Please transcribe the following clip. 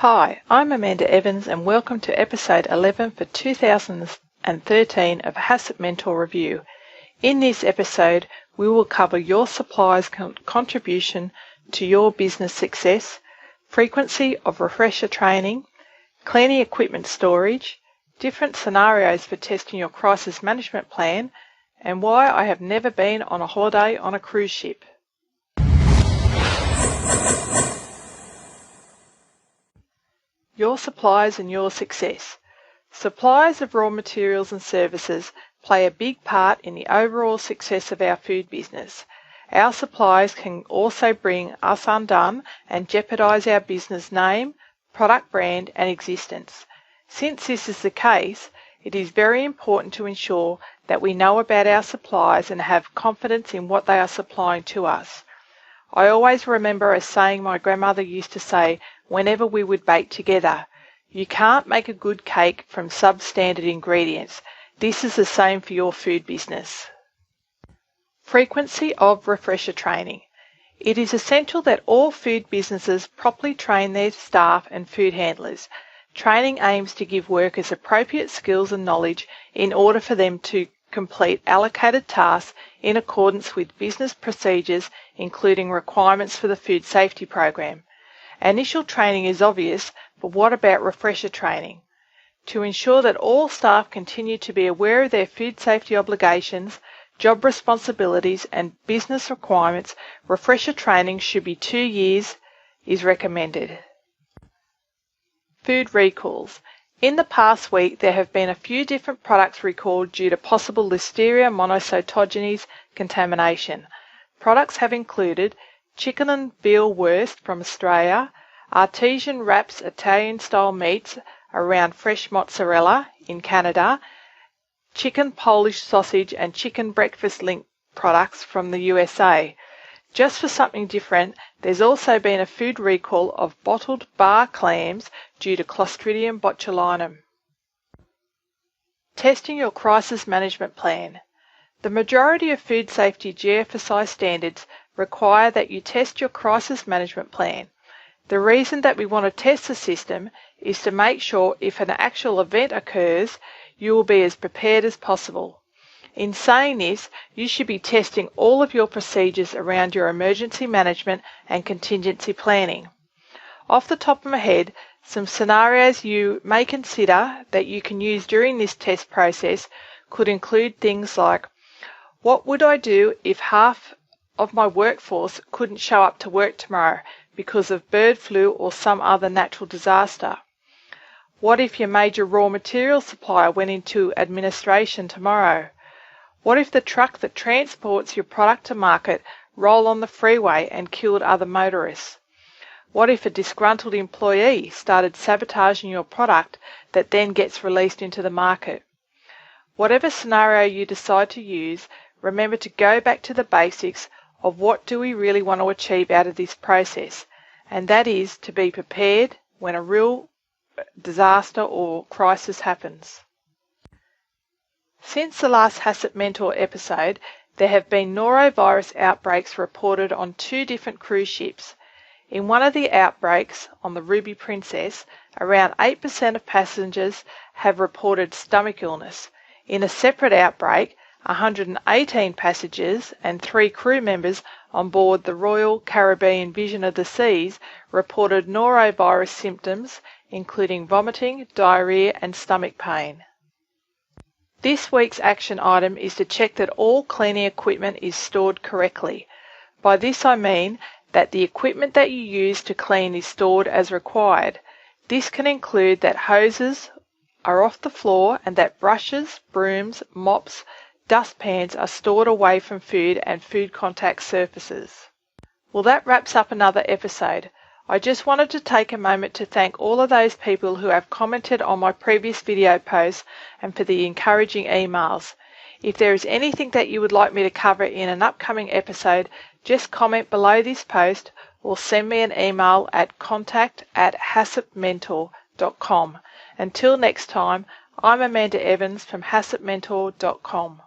Hi, I'm Amanda Evans and welcome to episode 11 for 2013 of HACCP Mentor Review. In this episode, we will cover your supplier's contribution to your business success, frequency of refresher training, cleaning equipment storage, different scenarios for testing your crisis management plan, and why I have never been on a holiday on a cruise ship. Your suppliers and your success. Suppliers of raw materials and services play a big part in the overall success of our food business. Our suppliers can also bring us undone and jeopardise our business name, product brand and existence. Since this is the case, it is very important to ensure that we know about our suppliers and have confidence in what they are supplying to us. I always remember a saying my grandmother used to say whenever we would bake together: you can't make a good cake from substandard ingredients. This is the same for your food business. Frequency of refresher training. It is essential that all food businesses properly train their staff and food handlers. Training aims to give workers appropriate skills and knowledge in order for them to complete allocated tasks in accordance with business procedures, including requirements for the food safety program. Initial training is obvious, but what about refresher training? To ensure that all staff continue to be aware of their food safety obligations, job responsibilities and business requirements, refresher training should be 2 years is recommended. Food recalls. In the past week, there have been a few different products recalled due to possible Listeria monocytogenes contamination. Products have included chicken and veal wurst from Australia, artesian wraps Italian-style meats around fresh mozzarella in Canada, chicken Polish sausage and chicken breakfast link products from the USA. Just for something different, there's also been a food recall of bottled bar clams due to Clostridium botulinum. Testing your crisis management plan. The majority of food safety GFSI standards require that you test your crisis management plan. The reason that we want to test the system is to make sure if an actual event occurs, you will be as prepared as possible. In saying this, you should be testing all of your procedures around your emergency management and contingency planning. Off the top of my head, some scenarios you may consider that you can use during this test process could include things like: what would I do if half of my workforce couldn't show up to work tomorrow because of bird flu or some other natural disaster? What if your major raw material supplier went into administration tomorrow? What if the truck that transports your product to market rolled on the freeway and killed other motorists? What if a disgruntled employee started sabotaging your product that then gets released into the market? Whatever scenario you decide to use, remember to go back to the basics of what do we really want to achieve out of this process, and that is to be prepared when a real disaster or crisis happens. Since the last HACCP Mentor episode, there have been norovirus outbreaks reported on 2 different cruise ships. In one of the outbreaks, on the Ruby Princess, around 8% of passengers have reported stomach illness. In a separate outbreak, 118 passengers and 3 crew members on board the Royal Caribbean Vision of the Seas reported norovirus symptoms, including vomiting, diarrhea and stomach pain. This week's action item is to check that all cleaning equipment is stored correctly. By this I mean that the equipment that you use to clean is stored as required. This can include that hoses are off the floor and that brushes, brooms, mops, dustpans are stored away from food and food contact surfaces. Well, that wraps up another episode. I just wanted to take a moment to thank all of those people who have commented on my previous video posts and for the encouraging emails. If there is anything that you would like me to cover in an upcoming episode, just comment below this post or send me an email at contact@haccpmentor.com. Until next time, I'm Amanda Evans from haccpmentor.com.